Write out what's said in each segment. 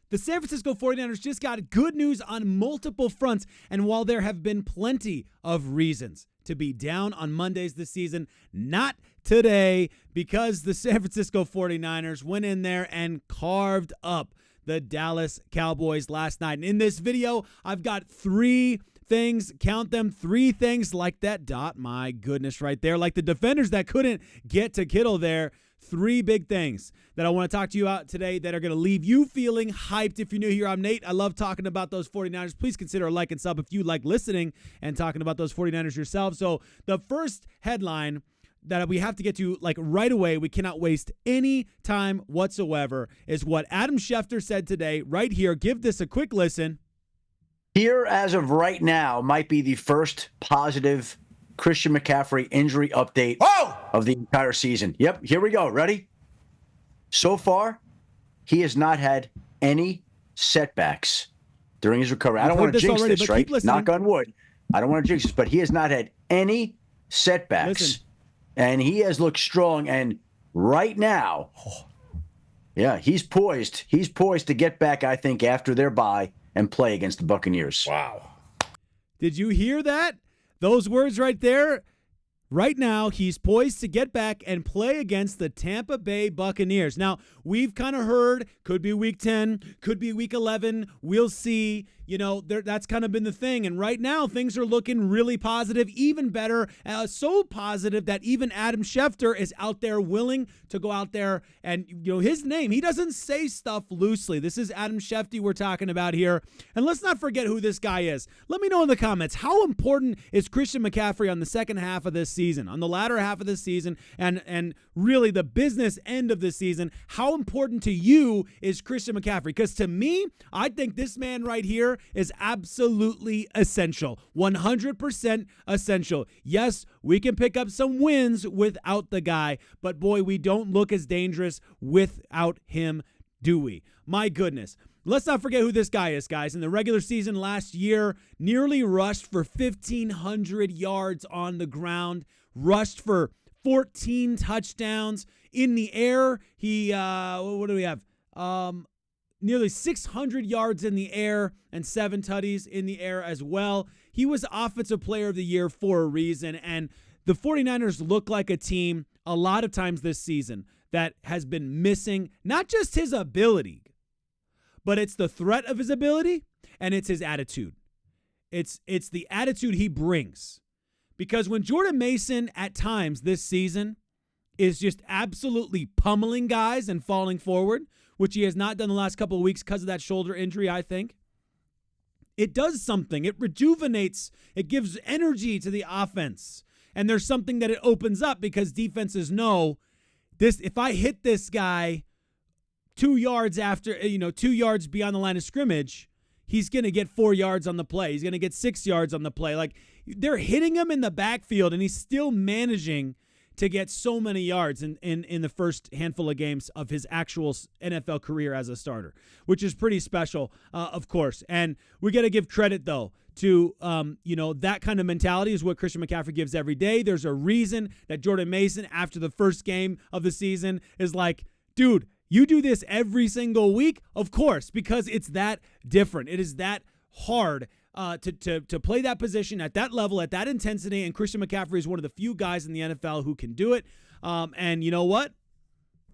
The San Francisco 49ers just got good news on multiple fronts, and while there have been plenty of reasons to be down on Mondays this season, not today, because the San Francisco 49ers went in there and carved up the Dallas Cowboys last night. And in this video, I've got 3 things, count them, 3 things like that dot, my goodness, right there, like the defenders that couldn't get to Kittle there. 3 big things that I want to talk to you about today that are going to leave you feeling hyped. If you're new here, I'm Nate. I love talking about those 49ers. Please consider a like and sub if you like listening and talking about those 49ers yourself. So the first headline that we have to get to like right away, we cannot waste any time whatsoever, is what Adam Schefter said today right here. Give this a quick listen. Here, as of right now, might be the first positive Christian McCaffrey injury update of the entire season. Yep, here we go. Ready? So far, he has not had any setbacks during his recovery. I don't want to jinx this, right? Knock on wood. I don't want to jinx this, but he has not had any setbacks. And he has looked strong. And right now, yeah, he's poised. He's poised to get back, I think, after their bye and play against the Buccaneers. Wow. Did you hear that? Those words right there. Right now, he's poised to get back and play against the Tampa Bay Buccaneers. Now, we've kind of heard, could be week 10, could be week 11. We'll see. You know, that's kind of been the thing. And right now, things are looking really positive, even better. So positive that even Adam Schefter is out there willing to go out there and, you know, his name. He doesn't say stuff loosely. This is Adam Schefter we're talking about here. And let's not forget who this guy is. Let me know in the comments, how important is Christian McCaffrey on the second half of this season, on the latter half of this season, and really the business end of this season? How important to you is Christian McCaffrey? Because to me, I think this man right here is absolutely essential. 100% essential. Yes, we can pick up some wins without the guy, but boy, we don't look as dangerous without him, do we? My goodness. Let's not forget who this guy is, guys. In the regular season last year, nearly rushed for 1,500 yards on the ground, rushed for 14 touchdowns. In the air, he, what do we have? Nearly 600 yards in the air and 7 tutties in the air as well. He was Offensive Player of the Year for a reason, and the 49ers look like a team a lot of times this season that has been missing not just his ability, but it's the threat of his ability and it's his attitude. It's the attitude he brings. Because when Jordan Mason at times this season is just absolutely pummeling guys and falling forward, which he has not done the last couple of weeks because of that shoulder injury, I think, it does something. It rejuvenates. It gives energy to the offense. And there's something that it opens up because defenses know this. If I hit this guy 2 yards after, 2 yards beyond the line of scrimmage, he's going to get 4 yards on the play. He's going to get 6 yards on the play. Like, they're hitting him in the backfield, and he's still managing to get so many yards in the first handful of games of his actual NFL career as a starter, which is pretty special, of course. And we got to give credit, though, to, that kind of mentality is what Christian McCaffrey gives every day. There's a reason that Jordan Mason, after the first game of the season, is like, dude, you do this every single week? Of course, because it's that different. It is that hard to play that position at that level, at that intensity, and Christian McCaffrey is one of the few guys in the NFL who can do it. And you know what?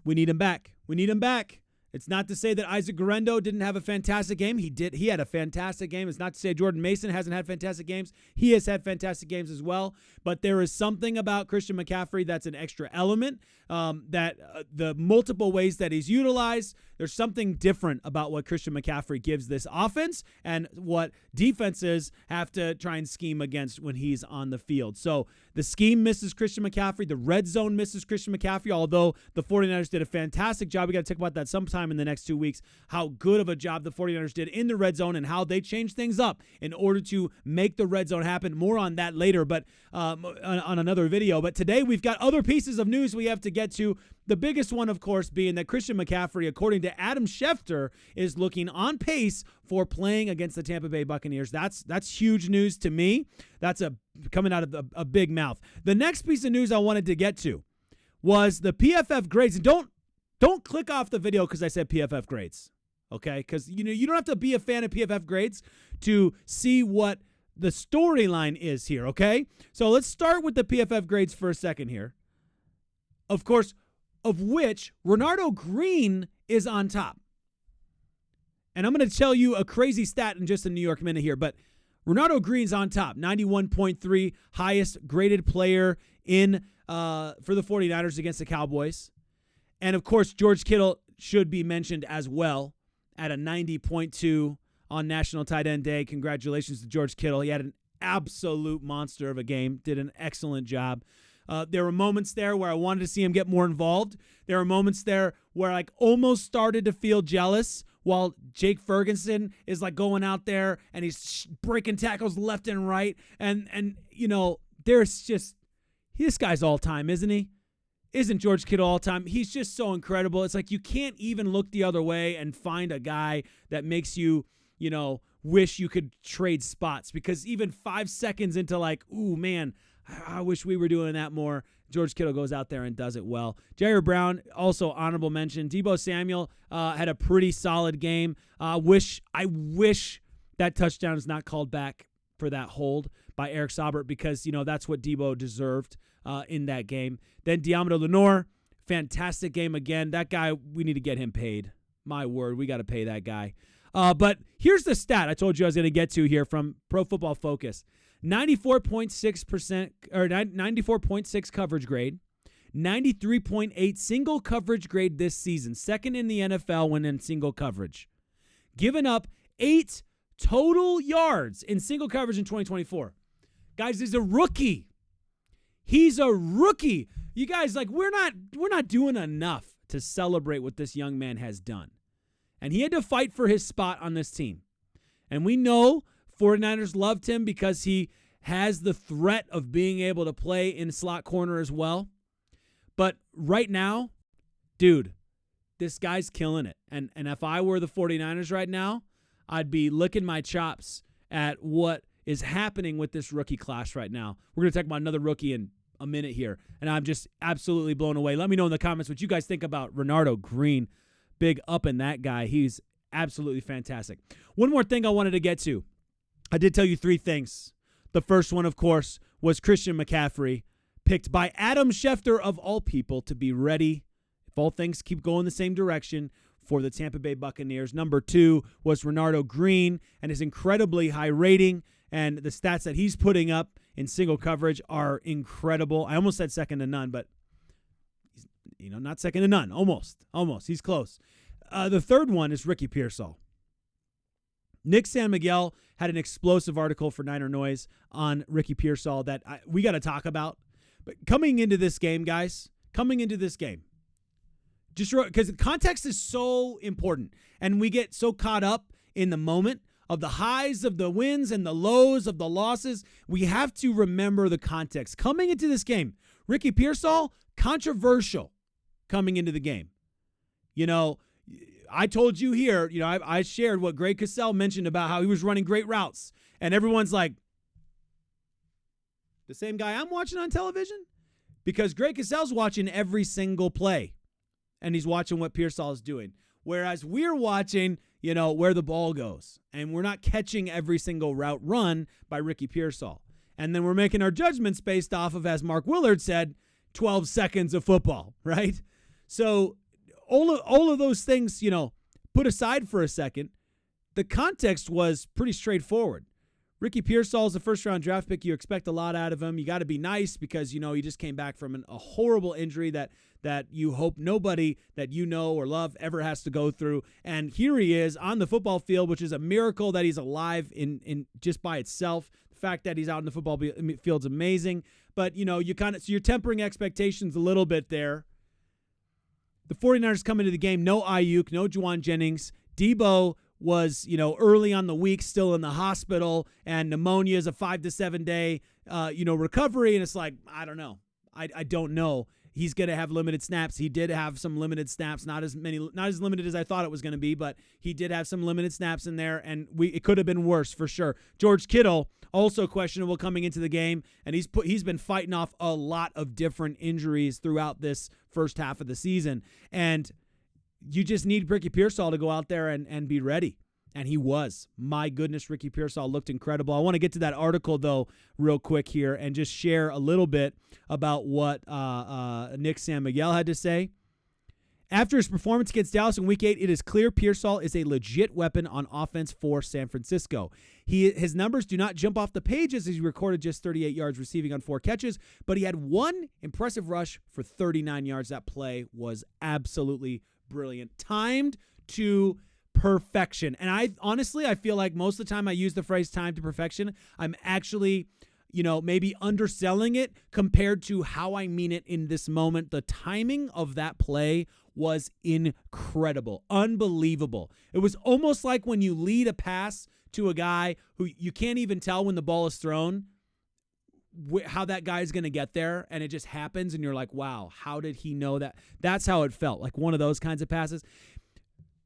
We need him back. We need him back. It's not to say that Isaac Guerrero didn't have a fantastic game. He did. He had a fantastic game. It's not to say Jordan Mason hasn't had fantastic games. He has had fantastic games as well. But there is something about Christian McCaffrey that's an extra element, that the multiple ways that he's utilized, there's something different about what Christian McCaffrey gives this offense and what defenses have to try and scheme against when he's on the field. So the scheme misses Christian McCaffrey. The red zone misses Christian McCaffrey, although the 49ers did a fantastic job. We got to talk about that sometime in the next 2 weeks, how good of a job the 49ers did in the red zone and how they changed things up in order to make the red zone happen. More on that later, but on another video. But today we've got other pieces of news we have to get to. The biggest one, of course, being that Christian McCaffrey, according to Adam Schefter, is looking on pace for playing against the Tampa Bay Buccaneers. That's huge news to me. That's coming out of a big mouth. The next piece of news I wanted to get to was the PFF grades. And don't click off the video because I said PFF grades. okay? Because, you don't have to be a fan of PFF grades to see what the storyline is here, okay? So let's start with the PFF grades for a second here. Of course, of which Renardo Green is on top. And I'm going to tell you a crazy stat in just a New York minute here, but Renardo Green's on top, 91.3, highest graded player in for the 49ers against the Cowboys. And, of course, George Kittle should be mentioned as well at a 90.2 on National Tight End Day. Congratulations to George Kittle. He had an absolute monster of a game, did an excellent job. There were moments there where I wanted to see him get more involved. There were moments there where I almost started to feel jealous while Jake Ferguson is like going out there and he's breaking tackles left and right. And there's just, this guy's all time, isn't he? Isn't George Kittle all time? He's just so incredible. It's like you can't even look the other way and find a guy that makes you, wish you could trade spots, because even 5 seconds into like, ooh, man, I wish we were doing that more, George Kittle goes out there and does it well. Jair Brown, also honorable mention. Deebo Samuel had a pretty solid game. I wish that touchdown is not called back for that hold by Eric Saubert, because, that's what Deebo deserved in that game. Then Diamond Lenore, fantastic game again. That guy, we need to get him paid. My word, we got to pay that guy. But here's the stat I told you I was going to get to here from Pro Football Focus. 94.6% or 94.6 coverage grade, 93.8 single coverage grade this season, second in the NFL when in single coverage. Given up 8 total yards in single coverage in 2024. Guys, he's a rookie. He's a rookie. You guys, we're not doing enough to celebrate what this young man has done. And he had to fight for his spot on this team. And we know 49ers loved him because he has the threat of being able to play in slot corner as well. But right now, dude, this guy's killing it. And if I were the 49ers right now, I'd be licking my chops at what is happening with this rookie class right now. We're going to talk about another rookie in a minute here, and I'm just absolutely blown away. Let me know in the comments what you guys think about Renardo Green. Big up in that guy. He's absolutely fantastic. One more thing I wanted to get to. I did tell you 3 things. The first one, of course, was Christian McCaffrey, picked by Adam Schefter, of all people, to be ready, if all things keep going the same direction, for the Tampa Bay Buccaneers. Number 2 was Renardo Green and his incredibly high rating, and the stats that he's putting up in single coverage are incredible. I almost said second to none, but not second to none. Almost. He's close. The third one is Ricky Pearsall. Nick San Miguel had an explosive article for Niner Noise on Ricky Pearsall that we got to talk about. But coming into this game, guys, just because context is so important, and we get so caught up in the moment of the highs of the wins and the lows of the losses. We have to remember the context. Coming into this game, Ricky Pearsall, controversial coming into the game. I told you here, I shared what Greg Cosell mentioned about how he was running great routes. And everyone's like, the same guy I'm watching on television? Because Greg Cosell's watching every single play. And he's watching what Pearsall is doing. Whereas we're watching, where the ball goes. And we're not catching every single route run by Ricky Pearsall. And then we're making our judgments based off of, as Mark Willard said, 12 seconds of football, right? So all of those things, put aside for a second, the context was pretty straightforward. Ricky Pearsall is a first-round draft pick. You expect a lot out of him. You got to be nice because, he just came back from a horrible injury that you hope nobody that you know or love ever has to go through. And here he is on the football field, which is a miracle that he's alive in just by itself. The fact that he's out in the football field's amazing. But, you're tempering expectations a little bit there. The 49ers come into the game, no Aiyuk, no Juwan Jennings. Deebo was, early on the week still in the hospital, and pneumonia is a 5 to 7 day, recovery. And it's like, I don't know. I don't know. He's going to have limited snaps. He did have some limited snaps, not as limited as I thought it was going to be, but he did have some limited snaps in there, and it could have been worse for sure. George Kittle, also questionable coming into the game, and he's been fighting off a lot of different injuries throughout this first half of the season. And you just need Ricky Pearsall to go out there and be ready. And he was. My goodness, Ricky Pearsall looked incredible. I want to get to that article, though, real quick here and just share a little bit about what Nick Samuel had to say. After his performance against Dallas in Week 8, it is clear Pearsall is a legit weapon on offense for San Francisco. His numbers do not jump off the pages as he recorded just 38 yards receiving on 4 catches, but he had one impressive rush for 39 yards. That play was absolutely brilliant. Timed to perfection. And I feel like most of the time I use the phrase time to perfection, I'm actually, maybe underselling it compared to how I mean it in this moment. The timing of that play was incredible, unbelievable. It was almost like when you lead a pass to a guy who you can't even tell when the ball is thrown how that guy is going to get there, and it just happens, and you're like, wow, how did he know that? That's how it felt, like one of those kinds of passes.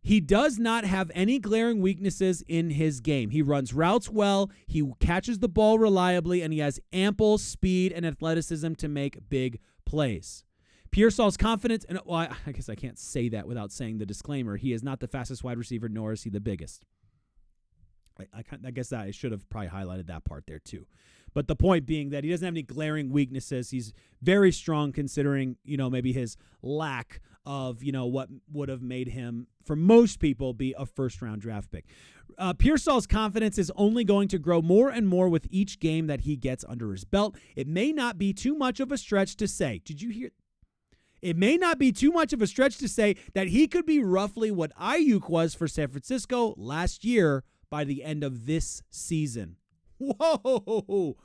He does not have any glaring weaknesses in his game. He runs routes well, he catches the ball reliably, and he has ample speed and athleticism to make big plays. Pearsall's confidence, and I guess I can't say that without saying the disclaimer. He is not the fastest wide receiver, nor is he the biggest. I guess that I should have probably highlighted that part there too. But the point being that he doesn't have any glaring weaknesses. He's very strong considering, maybe his lack of, what would have made him, for most people, be a first-round draft pick. Pearsall's confidence is only going to grow more and more with each game that he gets under his belt. It may not be too much of a stretch to say. Did you hear? It may not be too much of a stretch to say that he could be roughly what Aiyuk was for San Francisco last year by the end of this season. Whoa,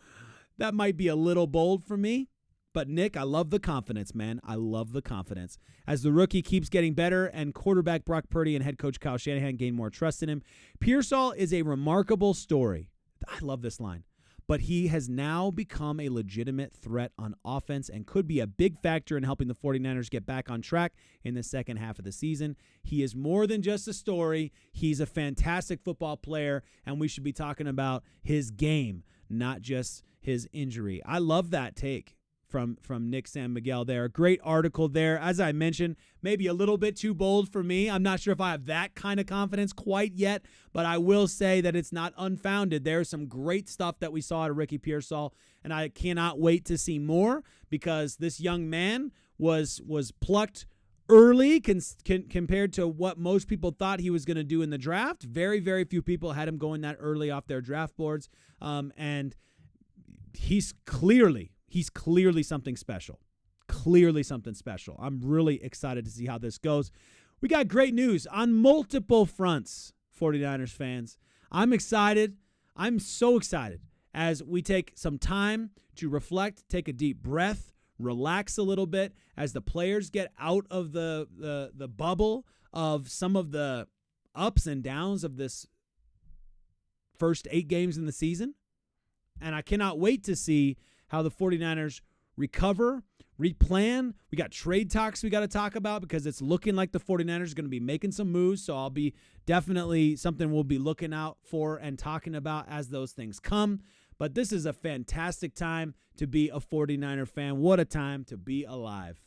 that might be a little bold for me, but Nick, I love the confidence, man. I love the confidence. As the rookie keeps getting better and quarterback Brock Purdy and head coach Kyle Shanahan gain more trust in him, Pearsall is a remarkable story. I love this line. But he has now become a legitimate threat on offense and could be a big factor in helping the 49ers get back on track in the second half of the season. He is more than just a story. He's a fantastic football player, and we should be talking about his game, not just his injury. I love that take from Nick Samuel there. Great article there. As I mentioned, maybe a little bit too bold for me. I'm not sure if I have that kind of confidence quite yet, but I will say that it's not unfounded. There's some great stuff that we saw out of Ricky Pearsall, and I cannot wait to see more because this young man was plucked early compared to what most people thought he was going to do in the draft. Very, very few people had him going that early off their draft boards, and he's clearly something special. Clearly something special. I'm really excited to see how this goes. We got great news on multiple fronts, 49ers fans. I'm excited. I'm so excited as we take some time to reflect, take a deep breath, relax a little bit as the players get out of the bubble of some of the ups and downs of this first 8 games in the season. And I cannot wait to see how the 49ers recover, replan. We got trade talks we got to talk about because it's looking like the 49ers are going to be making some moves. So I'll be definitely something we'll be looking out for and talking about as those things come. But this is a fantastic time to be a 49er fan. What a time to be alive.